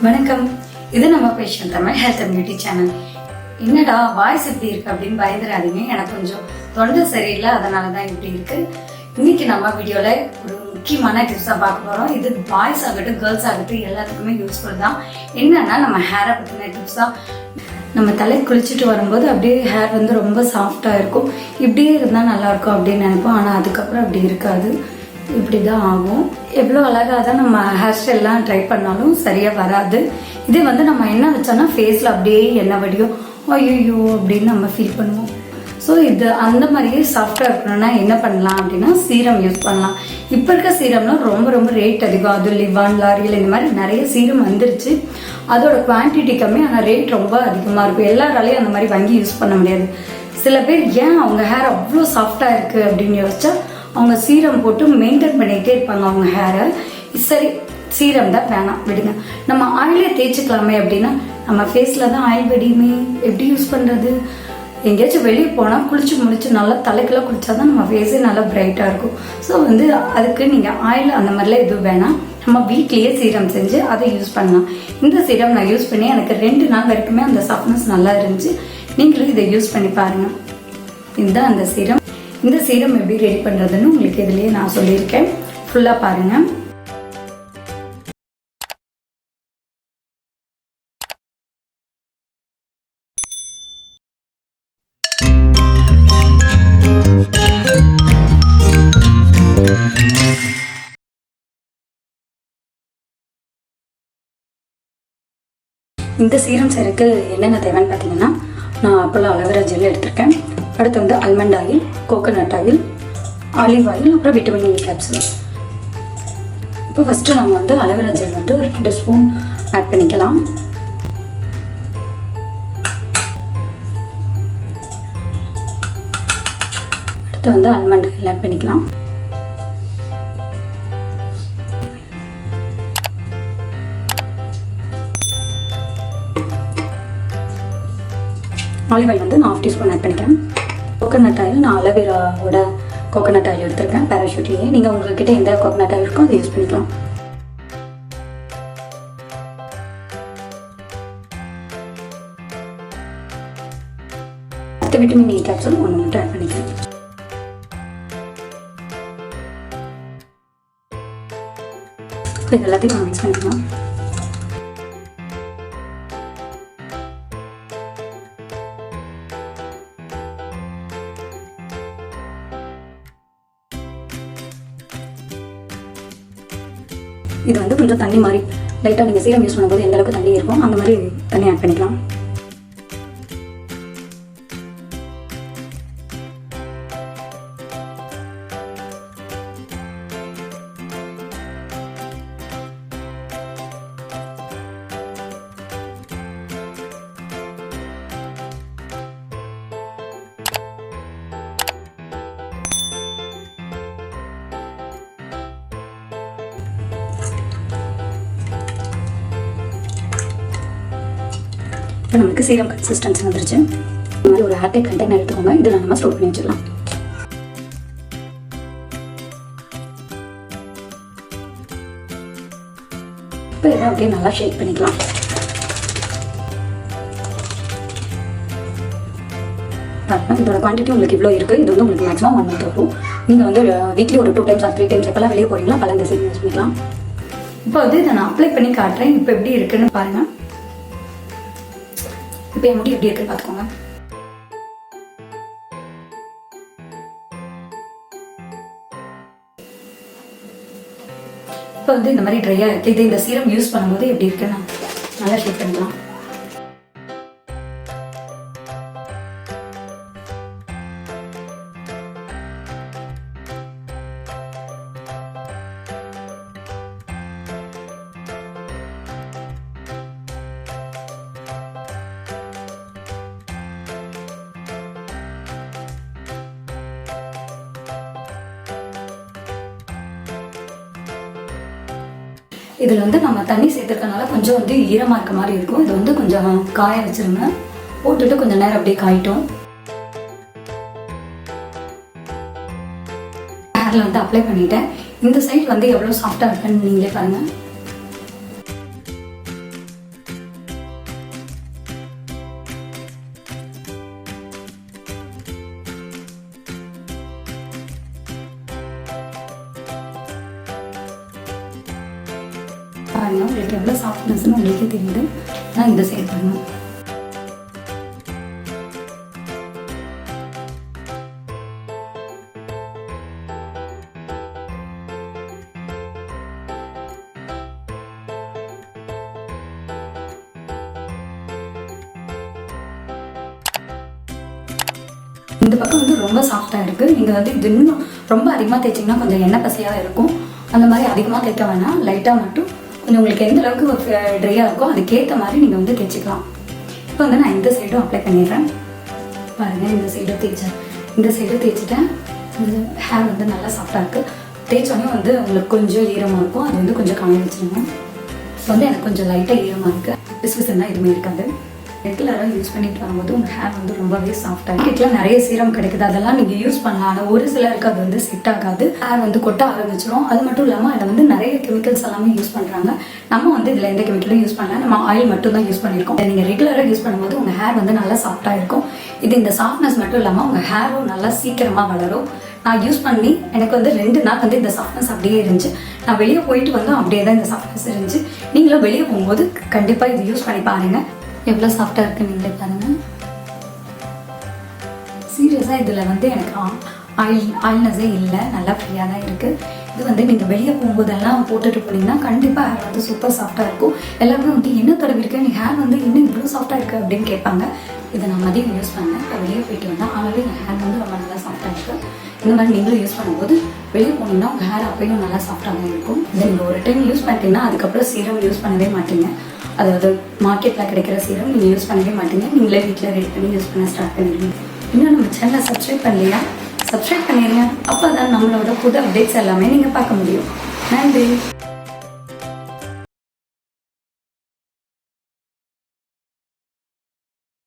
வணக்கம். இது நம்ம fashion Tamil health and beauty channel. என்னடா வாய்ஸ் எப்படி இருக்கு அப்படின்னு பயந்துடாதீங்க. எனக்கு கொஞ்சம் தொண்டை சரியில்லை, அதனால தான் இப்படி இருக்கு. இன்னைக்கு நம்ம வீடியோல ஒரு முக்கியமான டிப்ஸா பார்க்க போறோம். இது பாய்ஸ் ஆகட்டும் கேர்ள்ஸ் ஆகட்டும் எல்லாத்துக்குமே யூஸ்ஃபுல் தான். என்னன்னா நம்ம ஹேரை பத்தின டிப்ஸ் தான். நம்ம தலை குளிச்சுட்டு வரும்போது அப்படியே ஹேர் வந்து ரொம்ப சாஃப்டா இருக்கும். இப்படியே இருந்தால் நல்லா இருக்கும் அப்படின்னு நினைப்போம். ஆனால் அதுக்கப்புறம் அப்படி இருக்காது, இப்படி தான் ஆகும். எவ்வளோ அழகாக தான் நம்ம ஹேர் ஸ்டைல்லாம் ட்ரை பண்ணாலும் சரியாக வராது. இதே வந்து நம்ம எண்ணெய் வச்சோன்னா ஃபேஸில் அப்படியே எண்ணெய் வடியும், ஐயோ அப்படின்னு நம்ம ஃபீல் பண்ணுவோம். ஸோ இது அந்த மாதிரியே சாஃப்டாக இருக்கணும்னா என்ன பண்ணலாம் அப்படின்னா சீரம் யூஸ் பண்ணலாம். இப்போ இருக்க சீரம்லாம் ரொம்ப ரொம்ப ரேட் அதிகம். அது லிவான், லாரியல் இந்த மாதிரி நிறைய சீரம் வந்துருச்சு. அதோட குவான்டிட்டி கம்மி, ஆனால் ரேட் ரொம்ப அதிகமாக இருக்கும். எல்லாராலையும் அந்த மாதிரி வாங்கி யூஸ் பண்ண முடியாது. சில பேர் ஏன் அவங்க ஹேர் அவ்வளோ சாஃப்டாக இருக்குது அப்படின்னு யோசிச்சா அவங்க சீரம் போட்டு மெயின்டைன் பண்ணிகிட்டே இருப்பாங்க அவங்க ஹேரை. சரி, சீரம் தான் வேணாம், விடுங்க. நம்ம ஆயிலே தேய்ச்சிக்கலாமே அப்படின்னா நம்ம ஃபேஸில் தான் ஆயில் வெடியுமே, எப்படி யூஸ் பண்ணுறது? எங்கேயாச்சும் வெளியே போனால் குளிச்சு முடிச்சு நல்லா தலைக்கெல்லாம் குளிச்சா தான் நம்ம ஃபேஸே நல்லா பிரைட்டாக இருக்கும். ஸோ வந்து அதுக்கு நீங்கள் ஆயில் அந்த மாதிரிலாம் எதுவும் வேணாம். நம்ம வீட்லேயே சீரம் செஞ்சு அதை யூஸ் பண்ணலாம். இந்த சீரம் நான் யூஸ் பண்ணி எனக்கு 2 நாள் வரைக்குமே அந்த சாஃப்ட்னஸ் நல்லா இருந்துச்சு. நீங்களும் இதை யூஸ் பண்ணி பாருங்கள். இதுதான் அந்த சீரம். இந்த சீரம் எப்படி ரெடி பண்ணுறதுன்னு உங்களுக்கு இதுலேயே நான் சொல்லியிருக்கேன். ஃபுல்லாக பாருங்கள். இந்த சீரம் செய்யறதுக்கு என்னென்ன தேவைன்னு பார்த்தீங்கன்னா, நான் அப்போல்லாம் அலோவேரா ஜெல் எடுத்திருக்கேன். அடுத்து வந்து almond oil, coconut oil, olive oil, அப்புறம் விட்டமின் E கேப்சூல். இப்போ ஃபஸ்ட்டு நம்ம வந்து அலோவேரா ஜெல் வந்து ஒரு 2 ஸ்பூன் ஆட் பண்ணிக்கலாம். அடுத்து வந்து ஆல்மண்ட் ஆயில் ஆட் பண்ணிக்கலாம். ஆலிவ் ஆயில் வந்து நான் 1/2 டீஸ்பூன் ஆட் பண்ணிக்கிறேன். கோகோனட் ஆயில் நான் அலோவேராவோட கோகோனட் ஆயில் எடுத்திருக்கேன், பேராஷூட்லேயே. நீங்கள் உங்கள்கிட்ட எந்த கோகோனட் ஆயில் இருக்கோ அதை யூஸ் பண்ணிக்கலாம். அடுத்து விட்டமின் E கேப்சூல் 1 மட்டும் ஆட் பண்ணிக்கிறேன். இது எல்லாத்தையும் நம்ம மிக்ஸ் பண்ணிக்கலாம். இது வந்து கொஞ்சம் தண்ணி மாதிரி லைட்டாக நீங்கள் சீரம் யூஸ் பண்ணும்போது எந்த அளவுக்கு தண்ணி இருக்கும் அந்த மாதிரி தண்ணி ஆட் பண்ணிக்கலாம். இப்போ நமக்கு சீரம் கன்சிஸ்டன்சி வந்துருச்சு. இந்த மாதிரி ஒரு ஏர்டைட் கண்டெய்னர் எடுத்துக்கோங்க. இதில் நம்ம ஸ்டோர் பண்ணி வச்சிடலாம். இப்போ இதை அப்படியே நல்லா ஷேக் பண்ணிக்கலாம். இதோட குவான்டிட்டி உங்களுக்கு இவ்வளோ இருக்குது. இது வந்து உங்களுக்கு மேக்ஸிமம் 1 மந்த் வரும். நீங்கள் வந்து வீக்லி ஒரு 2 டைம்ஸ் 3 டைம்ஸ் எப்போல்லாம் வெளியே போகிறீங்களா அப்போல்லாம் இந்த சீரம் யூஸ் பண்ணிக்கலாம். இப்போ வந்து இதை நான் அப்ளை பண்ணி காட்டுறேன். இப்போ எப்படி இருக்குன்னு பாருங்கள். இப்போ என் முடி எப்படி இருக்குன்னு பார்த்துக்கோங்க. இப்போ வந்து இந்த மாதிரி ட்ரையாக இருக்குது. இது இந்த சீரம் யூஸ் பண்ணும்போது எப்படி இருக்குன்னு நல்லா ஷேக் பண்ணிக்கலாம். இதில் வந்து நம்ம தண்ணி சேர்த்துறதுனால கொஞ்சம் வந்து ஈரமாக இருக்க மாதிரி இருக்கும். இது வந்து கொஞ்சம் காய வச்சிருங்க. போட்டுட்டு கொஞ்சம் நேரம் அப்படியே காயிட்டோம். ஹேரில் வந்து அப்ளை பண்ணிட்டேன். இந்த சைட் வந்து எவ்வளோ சாஃப்டாக இருக்குன்னு நீங்களே பாருங்கள். பாருங்கள், உங்களுக்கு எவ்வளோ சாஃப்ட்னஸ்ன்னு உங்களுக்கே தெரியுது. நான் இந்த சைடு பாருங்கள். இந்த பக்கம் வந்து ரொம்ப சாஃப்டாக இருக்குது. நீங்கள் வந்து இது இன்னும் ரொம்ப அதிகமாக தேய்ச்சிங்கன்னா கொஞ்சம் எண்ணெய் பசையாக இருக்கும். அந்த மாதிரி அதிகமாக தேய்க்க வேணாம், லைட்டாக மட்டும் கொஞ்சம் உங்களுக்கு எந்த அளவுக்கு ட்ரையாக இருக்கோ அதுக்கேற்ற மாதிரி நீங்கள் வந்து தேய்ச்சிக்கலாம். இப்போ வந்து நான் இந்த சைடும் அப்ளை பண்ணிடுறேன். பாருங்கள், இந்த சைடும் தேய்ச்சேன், இந்த சைடும் தேய்ச்சிட்டேன். இந்த ஹேர் வந்து நல்லா சாஃப்டாக இருக்குது. தேய்ச்சோடனே வந்து உங்களுக்கு கொஞ்சம் ஈரமாக இருக்கும், அது வந்து கொஞ்சம் காய வச்சுருங்க. இப்போ வந்து எனக்கு கொஞ்சம் லைட்டாக ஈரமாக இருக்குது, பிசுபிசுன்னா எதுவுமே இருக்காது. ரெகுலராக யூஸ் பண்ணிட்டு வரும்போது உங்கள் ஹேர் வந்து ரொம்பவே சாஃப்டாக வீட்டில் நிறைய சீரம் கிடைக்குது, அதெல்லாம் நீங்கள் யூஸ் பண்ணலாம். ஆனால் ஒரு சிலருக்கு அது வந்து செட் ஆகாது, ஹேர் வந்து கொட்ட ஆரம்பிச்சிடும். அது மட்டும் இல்லாமல் அதில் வந்து நிறைய கெமிக்கல்ஸ் எல்லாமே யூஸ் பண்ணுறாங்க. நம்ம வந்து இதில் எந்த கெமிக்கலும் யூஸ் பண்ணல, நம்ம ஆயில் மட்டும் தான் யூஸ் பண்ணியிருக்கோம். நீங்கள் ரெகுலராக யூஸ் பண்ணும்போது உங்கள் ஹேர் வந்து நல்லா சாஃப்டாக இருக்கும். இது இந்த சாஃப்ட்னஸ் மட்டும் இல்லாமல் உங்கள் ஹேரும் நல்லா சீக்கிரமாக வளரும். நான் யூஸ் பண்ணி எனக்கு வந்து 2 நாள் வந்து இந்த சாஃப்ட்னஸ் அப்படியே இருந்துச்சு. நான் வெளியே போயிட்டு வந்து அப்படியே தான் இந்த சாஃப்ட்னஸ் இருந்துச்சு. நீங்களும் வெளியே போகும்போது கண்டிப்பாக இது யூஸ் பண்ணி பாருங்கள், எவ்வளோ சாஃப்டாக இருக்குன்னு நீங்களே பாருங்கள். சீரியஸாக இதில் வந்து எனக்கு ஆயில்னஸே இல்லை, நல்லா ஃப்ரீயாக தான் இருக்குது. இது வந்து நீங்கள் வெளியே போகும்போதெல்லாம் போட்டுட்டு போனீங்கன்னா கண்டிப்பாக ஹேர் வந்து சூப்பர் சாஃப்டாக இருக்கும். எல்லாருமே வந்து என்ன தடவை இருக்கு, நீ ஹேர் வந்து இன்னும் இவ்வளோ சாஃப்டாக இருக்குது அப்படின்னு கேட்பாங்க. இதை நான் மதியம் யூஸ் பண்ணேன், இப்போ வெளியே போயிட்டு வந்தேன், ஆனாலும் என் ஹேர் வந்து ரொம்ப நல்லா சாஃப்டாக இருக்குது. இந்த மாதிரி நீங்களும் யூஸ் பண்ணும்போது வெளியே போனீங்கன்னா உங்கள் ஹேர் அப்பயும் நல்லா சாஃப்டாக தான் இருக்கும். இதை நீங்கள் ஒரு டைம் யூஸ் பண்ணிட்டீங்கன்னா அதுக்கப்புறம் சீரம் யூஸ் பண்ணவே மாட்டீங்க. அதாவது மார்க்கெட்டில் கிடைக்கிற சீரம் நீங்கள் யூஸ் பண்ணவே மாட்டீங்க, நீங்களே வீட்டில் ரெடி பண்ணி யூஸ் பண்ண ஸ்டார்ட் பண்ணிடுவீங்க. இன்னும் நம்ம சேனலை சப்ஸ்கிரைப் பண்ணலையா, சப்ஸ்கிரைப் பண்ணிடுங்க. அப்போ தான் நம்மளோட புது அப்டேட்ஸ் எல்லாமே நீங்கள் பார்க்க முடியும். நன்றி.